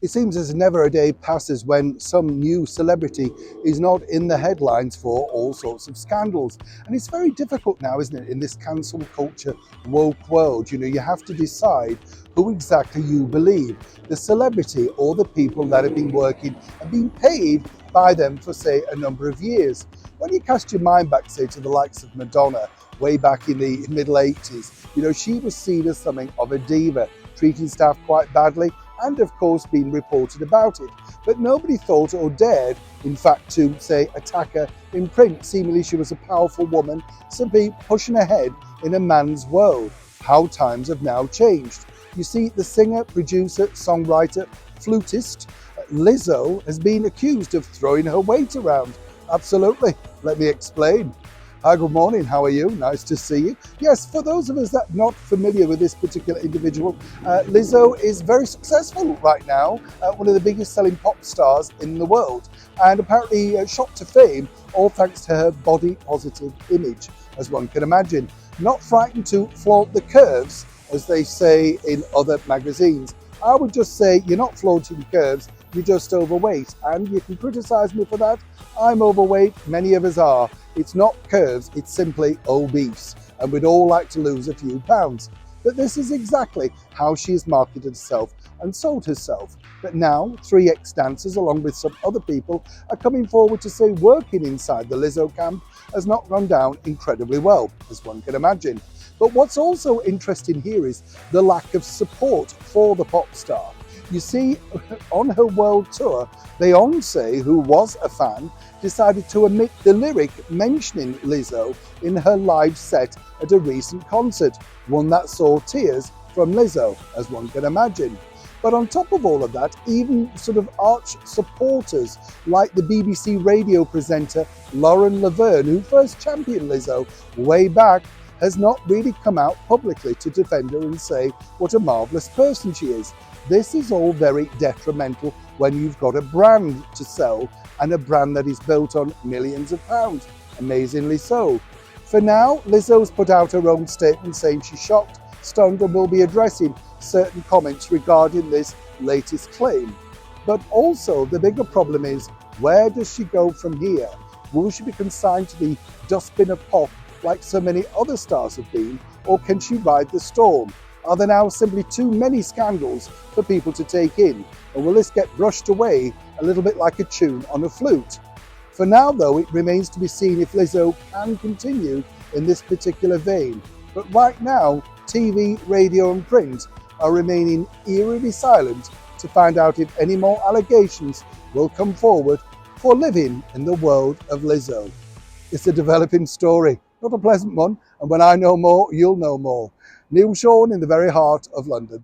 It seems as never a day passes when some new celebrity is not in the headlines for all sorts of scandals. And it's very difficult now, isn't it, in this cancel culture woke world? You have to decide who exactly you believe, the celebrity or the people that have been working and being paid by them for, say, a number of years. When you cast your mind back, say, to the likes of Madonna, way back in the middle 80s, she was seen as something of a diva, treating staff quite badly, and of course being reported about it. But nobody thought or dared, in fact, to, say, attack her in print. Seemingly she was a powerful woman, simply pushing ahead in a man's world. How times have now changed. You see, the singer, producer, songwriter, flutist, Lizzo has been accused of throwing her weight around. Absolutely. Let me explain. Hi, good morning. How are you? Nice to see you. Yes, for those of us that are not familiar with this particular individual, Lizzo is very successful right now, one of the biggest selling pop stars in the world, and apparently shot to fame, all thanks to her body positive image, as one can imagine. Not frightened to flaunt the curves, as they say in other magazines. I would just say you're not flaunting curves, you're just overweight, and you can criticize me for that. I'm overweight, many of us are. It's not curves, it's simply obese, and we'd all like to lose a few pounds. But this is exactly how she has marketed herself and sold herself. But now, 3 ex-dancers, along with some other people, are coming forward to say working inside the Lizzo camp has not gone down incredibly well, as one can imagine. But what's also interesting here is the lack of support for the pop star. You see, on her world tour, Beyonce, who was a fan, decided to omit the lyric mentioning Lizzo in her live set at a recent concert, one that saw tears from Lizzo, as one can imagine. But on top of all of that, even sort of arch supporters like the BBC radio presenter Lauren Laverne, who first championed Lizzo way back, has not really come out publicly to defend her and say what a marvellous person she is. This is all very detrimental when you've got a brand to sell, and a brand that is built on millions of pounds, amazingly so. For now, Lizzo's put out her own statement saying she's shocked, stunned, and will be addressing certain comments regarding this latest claim. But also, the bigger problem is, where does she go from here? Will she be consigned to the dustbin of pop like so many other stars have been, or can she ride the storm? Are there now simply too many scandals for people to take in? Or will this get brushed away a little bit like a tune on a flute? For now, though, it remains to be seen if Lizzo can continue in this particular vein. But right now, TV, radio and print are remaining eerily silent to find out if any more allegations will come forward for living in the world of Lizzo. It's a developing story, not a pleasant one, and when I know more, you'll know more. Neil Sean in the very heart of London.